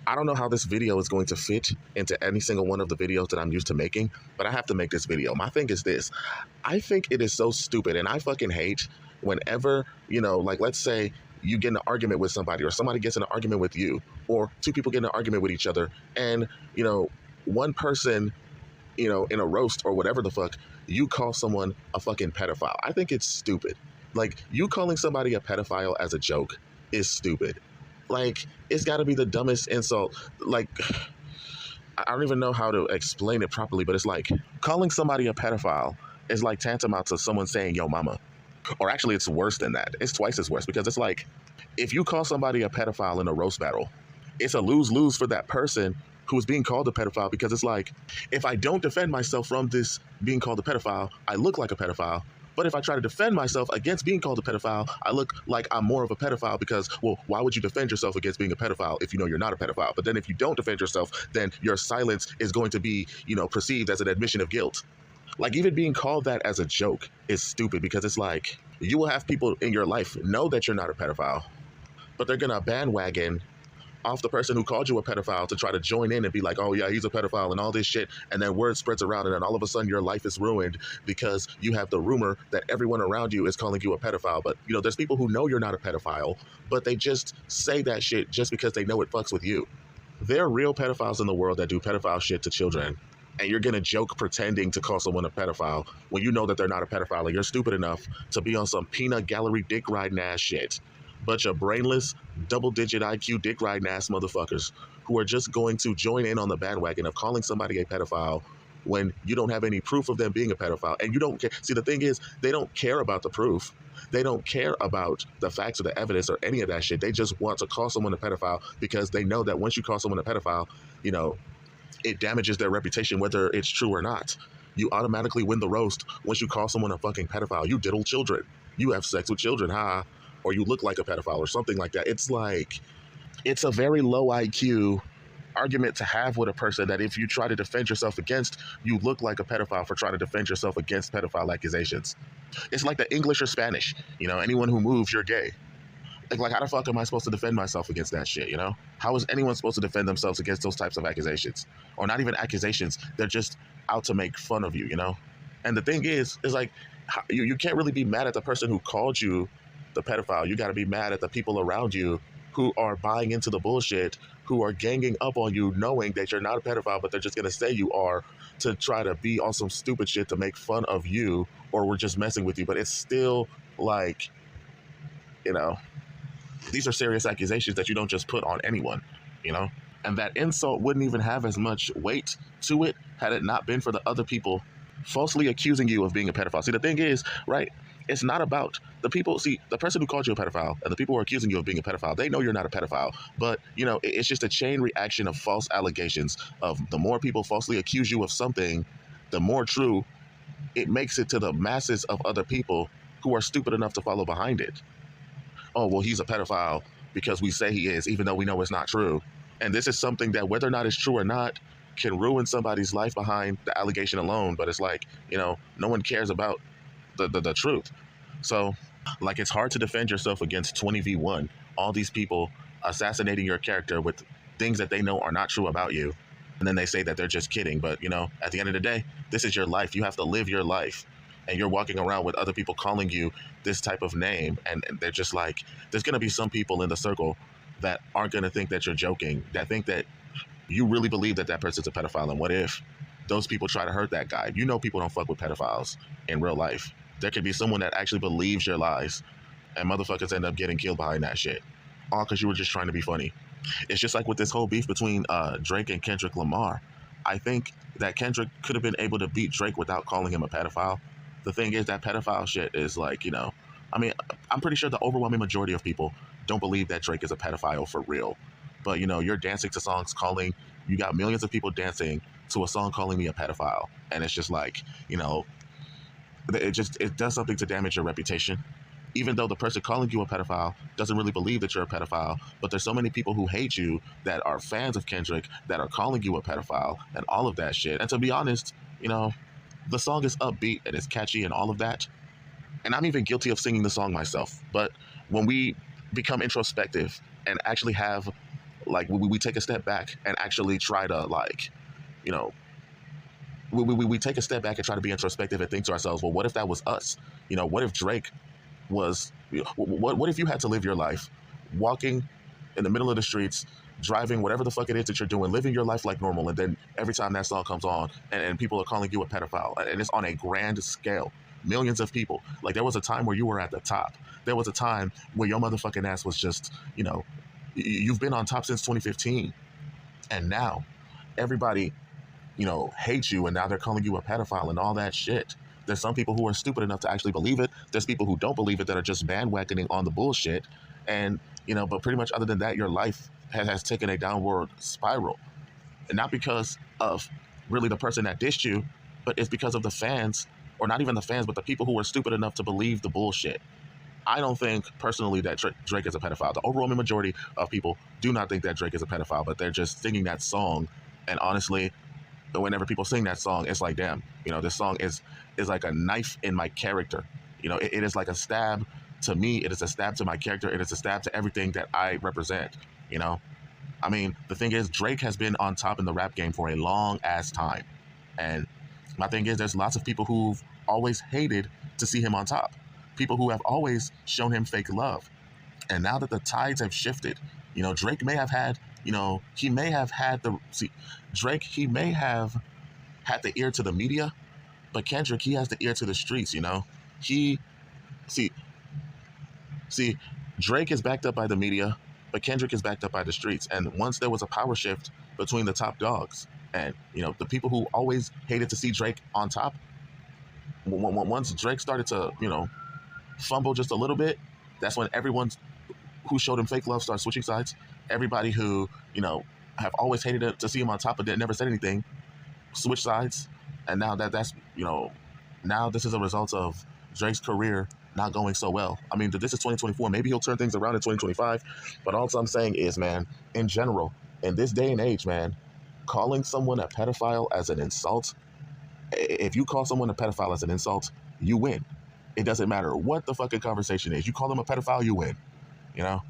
I don't know how this video is going to fit into any single one of the videos that I'm used to making, but I have to make this video. My thing is this. I think it is so stupid, and I fucking hate whenever, like, let's say you get in an argument with somebody, or somebody gets in an argument with you, or two people get in an argument with each other, and, one person, in a roast or whatever the fuck, you call someone a fucking pedophile. I think it's stupid. Like, you calling somebody a pedophile as a joke is stupid. Like, it's got to be the dumbest insult. Like, I don't even know how to explain it properly, but it's like calling somebody a pedophile is like tantamount to someone saying yo mama. Or actually, it's worse than that. It's twice as worse, because it's like, if you call somebody a pedophile in a roast battle, it's a lose-lose for that person who is being called a pedophile, because it's like, if I don't defend myself from this being called a pedophile, I look like a pedophile. But if I try to defend myself against being called a pedophile, I look like I'm more of a pedophile, because, well, why would you defend yourself against being a pedophile if you know you're not a pedophile? But then if you don't defend yourself, then your silence is going to be, perceived as an admission of guilt. Like, even being called that as a joke is stupid, because it's like, you will have people in your life know that you're not a pedophile, but they're going to bandwagon off the person who called you a pedophile to try to join in and be like, oh yeah, he's a pedophile and all this shit. And then word spreads around, and then all of a sudden your life is ruined because you have the rumor that everyone around you is calling you a pedophile. But, there's people who know you're not a pedophile, but they just say that shit just because they know it fucks with you. There are real pedophiles in the world that do pedophile shit to children. And you're going to joke pretending to call someone a pedophile when you know that they're not a pedophile, and you're stupid enough to be on some peanut gallery dick riding ass shit. Bunch of brainless, double-digit IQ dick riding ass motherfuckers who are just going to join in on the bandwagon of calling somebody a pedophile when you don't have any proof of them being a pedophile. And you don't care. See, the thing is, they don't care about the proof. They don't care about the facts or the evidence or any of that shit. They just want to call someone a pedophile because they know that once you call someone a pedophile, it damages their reputation, whether it's true or not. You automatically win the roast once you call someone a fucking pedophile. You diddle children. You have sex with children, or you look like a pedophile or something like that. It's like, it's a very low IQ argument to have with a person that if you try to defend yourself against, you look like a pedophile for trying to defend yourself against pedophile accusations. It's like the English or Spanish, anyone who moves, you're gay. Like, how the fuck am I supposed to defend myself against that shit, How is anyone supposed to defend themselves against those types of accusations? Or not even accusations, they're just out to make fun of you, And the thing is like, you can't really be mad at the person who called you the pedophile. You got to be mad at the people around you who are buying into the bullshit, who are ganging up on you knowing that you're not a pedophile, but they're just going to say you are to try to be on some stupid shit to make fun of you, or we're just messing with you. But it's still like, these are serious accusations that you don't just put on anyone, And that insult wouldn't even have as much weight to it had it not been for the other people falsely accusing you of being a pedophile. See, the thing is, right, it's not about the people. See, the person who called you a pedophile and the people who are accusing you of being a pedophile, they know you're not a pedophile. But, it's just a chain reaction of false allegations. Of the more people falsely accuse you of something, the more true it makes it to the masses of other people who are stupid enough to follow behind it. Oh, well, he's a pedophile because we say he is, even though we know it's not true. And this is something that, whether or not it's true or not, can ruin somebody's life behind the allegation alone. But it's like, no one cares about the truth. So, like, it's hard to defend yourself against 20v1, all these people assassinating your character with things that they know are not true about you. And then they say that they're just kidding. But, at the end of the day, this is your life. You have to live your life. And you're walking around with other people calling you this type of name. And they're just like, there's going to be some people in the circle that aren't going to think that you're joking, that think that you really believe that that person's a pedophile. And what if those people try to hurt that guy? People don't fuck with pedophiles in real life. There could be someone that actually believes your lies, and motherfuckers end up getting killed behind that shit. All because you were just trying to be funny. It's just like with this whole beef between Drake and Kendrick Lamar. I think that Kendrick could have been able to beat Drake without calling him a pedophile. The thing is, that pedophile shit is like, I'm pretty sure the overwhelming majority of people don't believe that Drake is a pedophile for real. But, you're dancing to songs you got millions of people dancing to a song calling me a pedophile. And it's just like, it does something to damage your reputation. Even though the person calling you a pedophile doesn't really believe that you're a pedophile, but there's so many people who hate you that are fans of Kendrick that are calling you a pedophile and all of that shit. And to be honest, the song is upbeat and it's catchy and all of that. And I'm even guilty of singing the song myself. But when we become introspective and actually have like we take a step back and actually try to like, you know, we take a step back and try to be introspective and think to ourselves, well, what if that was us? You know, what if Drake was, you know, what if you had to live your life walking in the middle of the streets, driving whatever the fuck it is that you're doing, living your life like normal, and then every time that song comes on and people are calling you a pedophile, and it's on a grand scale, millions of people. Like, there was a time where you were at the top. There was a time where your motherfucking ass was just, you know, you've been on top since 2015, and now everybody, you know, hates you, and now they're calling you a pedophile and all that shit. There's some people who are stupid enough to actually believe it. There's people who don't believe it that are just bandwagoning on the bullshit. And, you know, but pretty much other than that, your life has taken a downward spiral. And not because of really the person that dissed you, but it's because of the fans, or not even the fans, but the people who are stupid enough to believe the bullshit. I don't think personally that Drake is a pedophile. The overwhelming majority of people do not think that Drake is a pedophile, but they're just singing that song. And honestly, whenever people sing that song, it's like, damn, you know, this song is like a knife in my character. You know, it is like a stab to me. It is a stab to my character. It is a stab to everything that I represent. You know, I mean, the thing is, Drake has been on top in the rap game for a long ass time. And my thing is, there's lots of people who've always hated to see him on top. People who have always shown him fake love. And now that the tides have shifted, you know, Drake may have had, you know, he may have had Drake, he may have had the ear to the media, but Kendrick, he has the ear to the streets, you know? Drake is backed up by the media, but Kendrick is backed up by the streets. And once there was a power shift between the top dogs, and, you know, the people who always hated to see Drake on top, once Drake started to, you know, fumble just a little bit, that's when everyone who showed him fake love started switching sides. Everybody who, you know, have always hated to see him on top but never said anything, switch sides. And now that's, you know, now this is a result of Drake's career not going so well. I mean, this is 2024. Maybe he'll turn things around in 2025. But all I'm saying is, man, in general, in this day and age, man, calling someone a pedophile as an insult, if you call someone a pedophile as an insult, you win. It doesn't matter what the fucking conversation is. You call them a pedophile, you win. You know?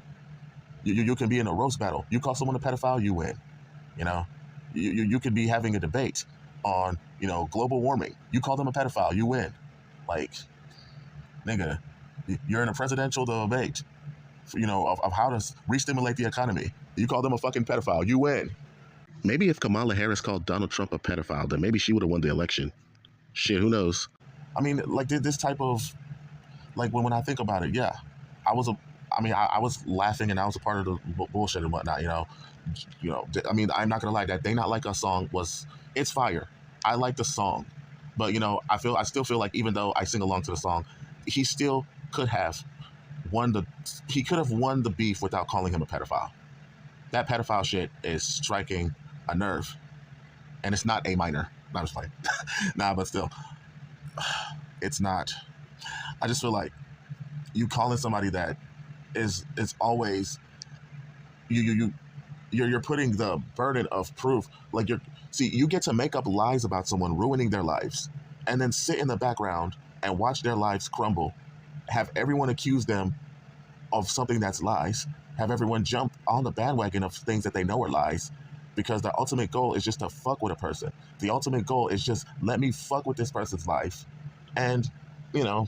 You can be in a roast battle. You call someone a pedophile, you win. You know? You could be having a debate on, you know, global warming. You call them a pedophile, you win. Like, nigga, you're in a presidential debate, you know, of how to re-stimulate the economy. You call them a fucking pedophile, you win. Maybe if Kamala Harris called Donald Trump a pedophile, then maybe she would have won the election. Shit, who knows? I mean, like, this type of, like, when I think about it, yeah, I was laughing and I was a part of the bullshit and whatnot, you know. I mean, I'm not gonna lie, that They Not Like Us song it's fire. I like the song, but, you know, I still feel like even though I sing along to the song, he still could have won the beef without calling him a pedophile. That pedophile shit is striking a nerve, and it's not A minor. No, I'm just playing. Nah, but still, it's not. I just feel like you calling somebody that is always you're putting the burden of proof. Like, you get to make up lies about someone ruining their lives, and then sit in the background and watch their lives crumble. Have everyone accuse them of something that's lies. Have everyone jump on the bandwagon of things that they know are lies, because the ultimate goal is just to fuck with a person. The ultimate goal is just, let me fuck with this person's life, and, you know,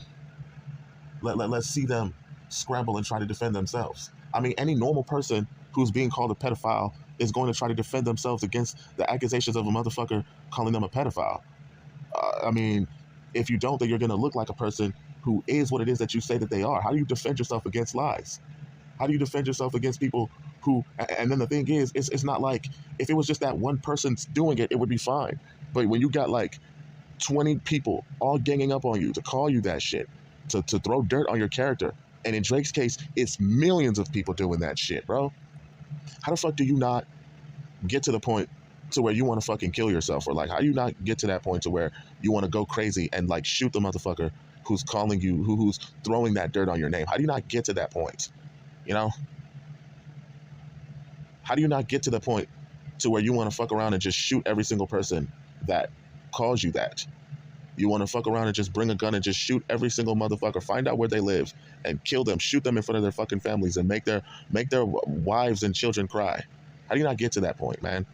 let's see them scramble and try to defend themselves. I mean, any normal person who's being called a pedophile is going to try to defend themselves against the accusations of a motherfucker calling them a pedophile. I mean, if you don't, then you're going to look like a person who is what it is that you say that they are. How do you defend yourself against lies? How do you defend yourself against people who, and then the thing is, it's not like, if it was just that one person doing it, it would be fine. But when you got like 20 people all ganging up on you to call you that shit, to throw dirt on your character, and in Drake's case, it's millions of people doing that shit, bro. How the fuck do you not get to the point to where you want to fucking kill yourself? Or like, how do you not get to that point to where you want to go crazy and like shoot the motherfucker who's calling you, who's throwing that dirt on your name? How do you not get to that point? You know? How do you not get to the point to where you want to fuck around and just shoot every single person that calls you that? You want to fuck around and just bring a gun and just shoot every single motherfucker, find out where they live and kill them, shoot them in front of their fucking families, and make their wives and children cry. How do you not get to that point, man?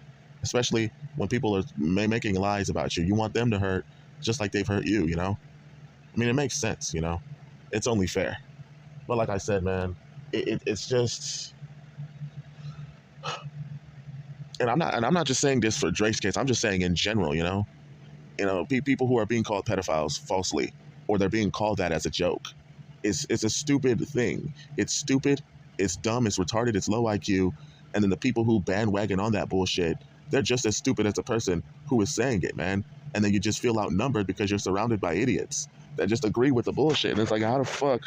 Especially when people are making lies about you. You want them to hurt just like they've hurt you, you know? I mean, it makes sense, you know? It's only fair. But like I said, man, it's just... And I'm not just saying this for Drake's case. I'm just saying in general, you know? People who are being called pedophiles falsely, or they're being called that as a joke. It's a stupid thing. It's stupid, it's dumb, it's retarded, it's low IQ, and then the people who bandwagon on that bullshit, they're just as stupid as the person who is saying it, man. And then you just feel outnumbered because you're surrounded by idiots that just agree with the bullshit. And it's like, how the fuck?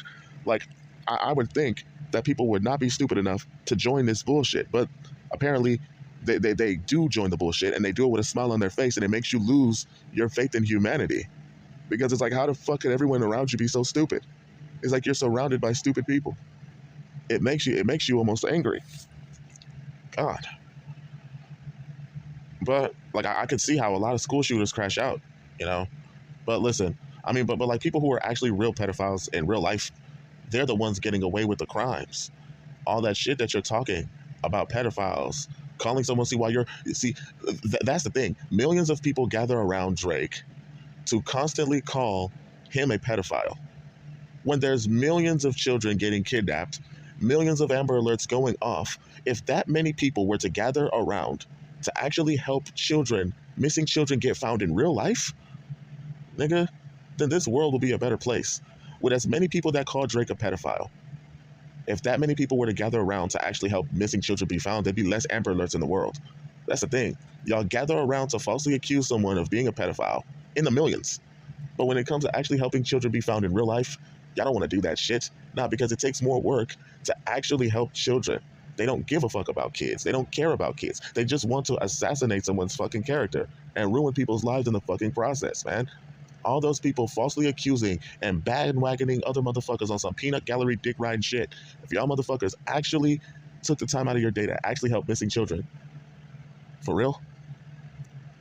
Like, I would think that people would not be stupid enough to join this bullshit, but apparently they do join the bullshit, and they do it with a smile on their face, and it makes you lose your faith in humanity. Because it's like, how the fuck could everyone around you be so stupid? It's like you're surrounded by stupid people. It makes you almost angry. God. But like I could see how a lot of school shooters crash out, you know. But listen, I mean, but like people who are actually real pedophiles in real life, they're the ones getting away with the crimes. All that shit that you're talking about pedophiles, calling someone, that's the thing. Millions of people gather around Drake to constantly call him a pedophile. When there's millions of children getting kidnapped, millions of Amber Alerts going off, if that many people were to gather around to actually help missing children get found in real life, nigga, then this world will be a better place. With as many people that call Drake a pedophile, if that many people were to gather around to actually help missing children be found, there'd be less Amber Alerts in the world. That's the thing. Y'all gather around to falsely accuse someone of being a pedophile in the millions. But when it comes to actually helping children be found in real life, y'all don't want to do that shit. Not because it takes more work to actually help children. They don't give a fuck about kids. They don't care about kids. They just want to assassinate someone's fucking character and ruin people's lives in the fucking process, man. All those people falsely accusing and bandwagoning other motherfuckers on some peanut gallery dick riding shit. If y'all motherfuckers actually took the time out of your day to actually help missing children, for real,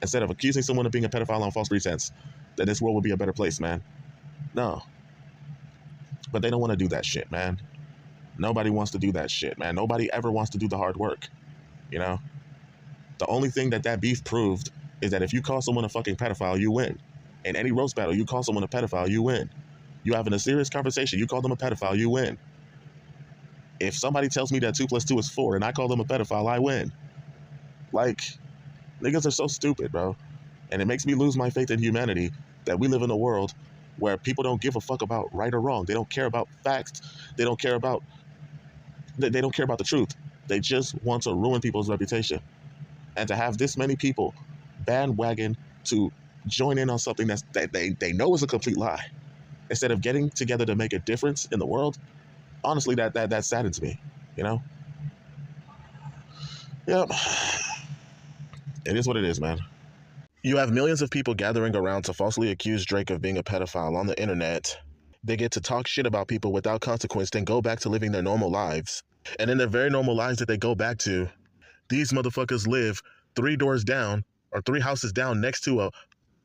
instead of accusing someone of being a pedophile on false pretense, then this world would be a better place, man. No. But they don't want to do that shit, man. Nobody wants to do that shit, man. Nobody ever wants to do the hard work, you know? The only thing that beef proved is that if you call someone a fucking pedophile, you win. In any roast battle, you call someone a pedophile, you win. You having a serious conversation, you call them a pedophile, you win. If somebody tells me that 2 + 2 is 4 and I call them a pedophile, I win. Like, niggas are so stupid, bro. And it makes me lose my faith in humanity that we live in a world where people don't give a fuck about right or wrong. They don't care about facts. They don't care about the truth. They just want to ruin people's reputation. And to have this many people bandwagon to join in on something that they know is a complete lie, instead of getting together to make a difference in the world, honestly, that saddens me, you know? Yep. It is what it is, man. You have millions of people gathering around to falsely accuse Drake of being a pedophile on the internet. They get to talk shit about people without consequence, then go back to living their normal lives. And in their very normal lives that they go back to, these motherfuckers live 3 doors down or 3 houses down next to a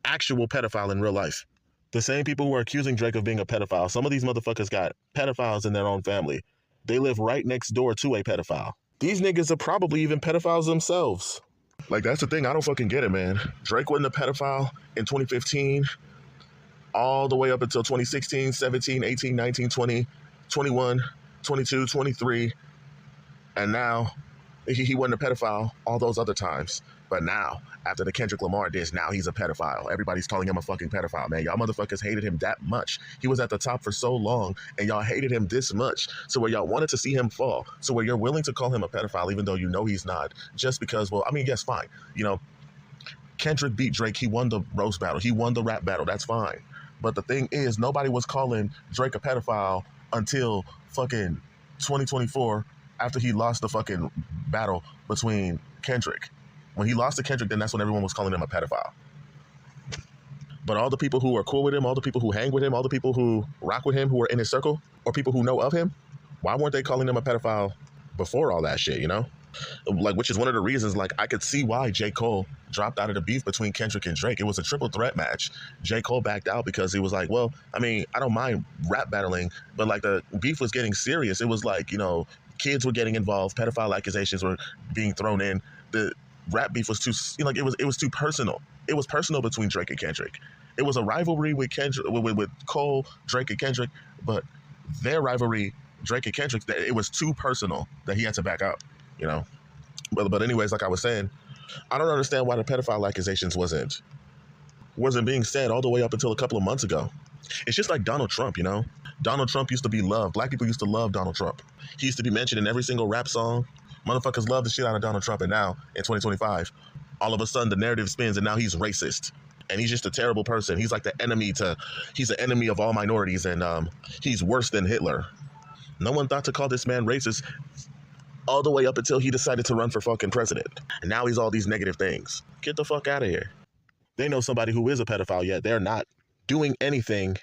actual pedophile in real life. The same people who are accusing Drake of being a pedophile, some of these motherfuckers got pedophiles in their own family. They live right next door to a pedophile. These niggas are probably even pedophiles themselves. Like, that's the thing. I don't fucking get it, man. Drake wasn't a pedophile in 2015, all the way up until 2016, 17, 18, 19, 20, 21, 22, 23. And now, he wasn't a pedophile all those other times. But now, after the Kendrick Lamar diss, now he's a pedophile. Everybody's calling him a fucking pedophile, man. Y'all motherfuckers hated him that much. He was at the top for so long, and y'all hated him this much, so where y'all wanted to see him fall, so where you're willing to call him a pedophile, even though you know he's not, just because, well, I mean, yes, fine. You know, Kendrick beat Drake. He won the roast battle. He won the rap battle. That's fine. But the thing is, nobody was calling Drake a pedophile until fucking 2024, after he lost the fucking battle between Kendrick. When he lost to Kendrick, then that's when everyone was calling him a pedophile. But all the people who are cool with him, all the people who hang with him, all the people who rock with him, who are in his circle, or people who know of him, why weren't they calling him a pedophile before all that shit, you know? Like, which is one of the reasons, like, I could see why J. Cole dropped out of the beef between Kendrick and Drake. It was a triple threat match. J. Cole backed out because he was like, well, I mean, I don't mind rap battling, but like the beef was getting serious. It was like, you know, kids were getting involved, pedophile accusations were being thrown in. The rap beef was too, like, it was too personal. It was personal between Drake and Kendrick. It was a rivalry with Kendrick, with Cole, Drake, and Kendrick, but their rivalry, Drake and Kendrick, it was too personal that he had to back out, you know. But anyways, like I was saying, I don't understand why the pedophile accusations wasn't being said all the way up until a couple of months ago. It's just like Donald Trump, you know. Donald Trump used to be loved. Black people used to love Donald Trump. He used to be mentioned in every single rap song. Motherfuckers love the shit out of Donald Trump, and now in 2025, all of a sudden the narrative spins, and now he's racist. And he's just a terrible person. He's like he's an enemy of all minorities, and he's worse than Hitler. No one thought to call this man racist all the way up until he decided to run for fucking president. And now he's all these negative things. Get the fuck out of here. They know somebody who is a pedophile, yet they're not doing anything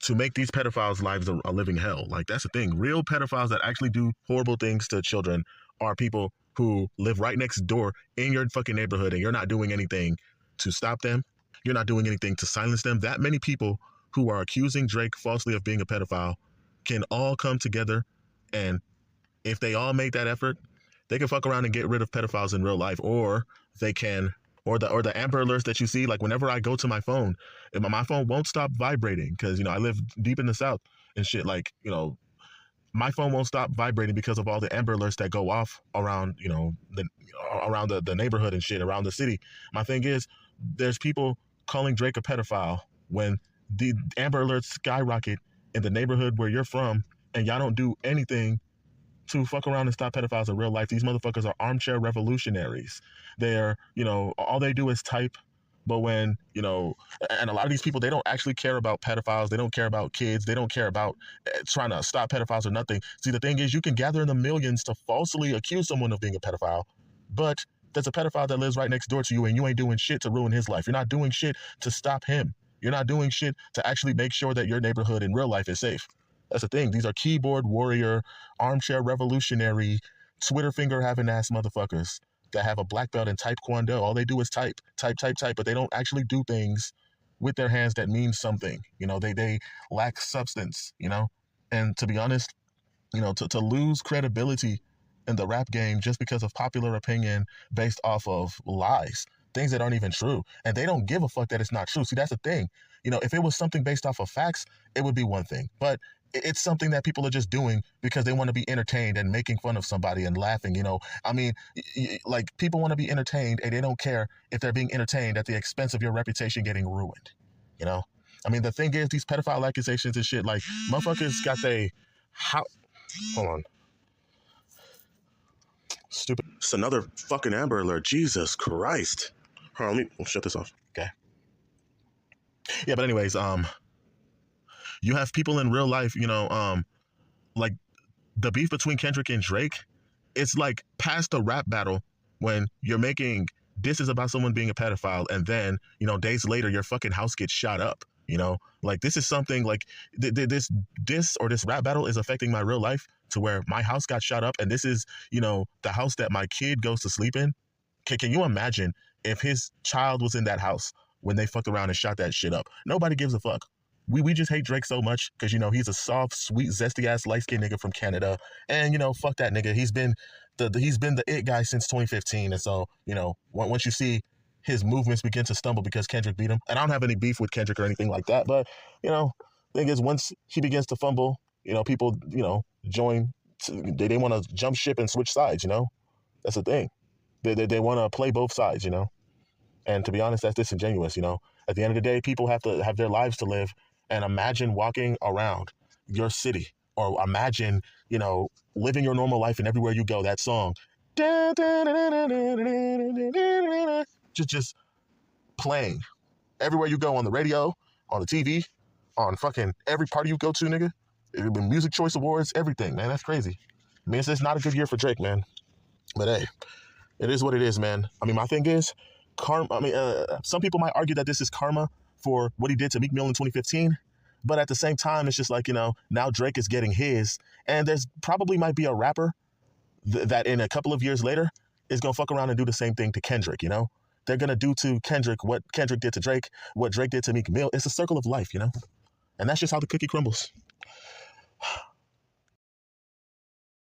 to make these pedophiles' lives a living hell. Like, that's the thing. Real pedophiles that actually do horrible things to children are people who live right next door in your fucking neighborhood, and you're not doing anything to stop them. You're not doing anything to silence them. That many people who are accusing Drake falsely of being a pedophile can all come together, and if they all make that effort, they can fuck around and get rid of pedophiles in real life, or they can, or the Amber Alerts that you see, like whenever I go to my phone, my phone won't stop vibrating because, you know, I live deep in the South and shit. Like, you know, my phone won't stop vibrating because of all the Amber Alerts that go off around, you know, around the neighborhood and shit, around the city. My thing is, there's people calling Drake a pedophile when the Amber Alerts skyrocket in the neighborhood where you're from, and y'all don't do anything to fuck around and stop pedophiles in real life. These motherfuckers are armchair revolutionaries. They're, you know, all they do is type. But when, you know, and a lot of these people, they don't actually care about pedophiles. They don't care about kids. They don't care about trying to stop pedophiles or nothing. See, the thing is, you can gather in the millions to falsely accuse someone of being a pedophile, but there's a pedophile that lives right next door to you, and you ain't doing shit to ruin his life. You're not doing shit to stop him. You're not doing shit to actually make sure that your neighborhood in real life is safe. That's the thing. These are keyboard warrior, armchair revolutionary, Twitter finger having ass motherfuckers that have a black belt in Taekwondo. All they do is type, but they don't actually do things with their hands that mean something. You know, they lack substance, you know? And to be honest, you know, to lose credibility in the rap game just because of popular opinion based off of lies, things that aren't even true. And they don't give a fuck that it's not true. See, that's the thing. You know, if it was something based off of facts, it would be one thing. But it's something that people are just doing because they want to be entertained and making fun of somebody and laughing, you know. I mean, like, people want to be entertained, and they don't care if they're being entertained at the expense of your reputation getting ruined, you know. I mean, the thing is, these pedophile accusations and shit, like, motherfuckers got hold on. Stupid. It's another fucking Amber Alert. Jesus Christ. Hold on, let me shut this off. Okay. Yeah, but anyways, you have people in real life, you know, like the beef between Kendrick and Drake, it's like past the rap battle when you're making disses about someone being a pedophile, and then, you know, days later your fucking house gets shot up, you know? Like, this is something like this rap battle is affecting my real life to where my house got shot up, and this is, you know, the house that my kid goes to sleep in. Can you imagine if his child was in that house when they fucked around and shot that shit up? Nobody gives a fuck. We just hate Drake so much because, you know, he's a soft, sweet, zesty-ass, light-skinned nigga from Canada. And, you know, fuck that nigga. He's been the it guy since 2015. And so, you know, once you see his movements begin to stumble because Kendrick beat him, and I don't have any beef with Kendrick or anything like that, but, you know, thing is, once he begins to fumble, you know, people, you know, they want to jump ship and switch sides, you know? That's the thing. They want to play both sides, you know? And to be honest, that's disingenuous, you know? At the end of the day, people have to have their lives to live. And imagine walking around your city, or imagine, you know, living your normal life, and everywhere you go, that song, just playing everywhere you go, on the radio, on the TV, on fucking every party you go to, nigga. Music Choice Awards, everything, man. That's crazy. I mean, it's not a good year for Drake, man. But hey, it is what it is, man. I mean, my thing is, some people might argue that this is karma for what he did to Meek Mill in 2015. But at the same time, it's just like, you know, now Drake is getting his. And there's probably might be a rapper that in a couple of years later is going to fuck around and do the same thing to Kendrick, you know? They're going to do to Kendrick what Kendrick did to Drake, what Drake did to Meek Mill. It's a circle of life, you know? And that's just how the cookie crumbles.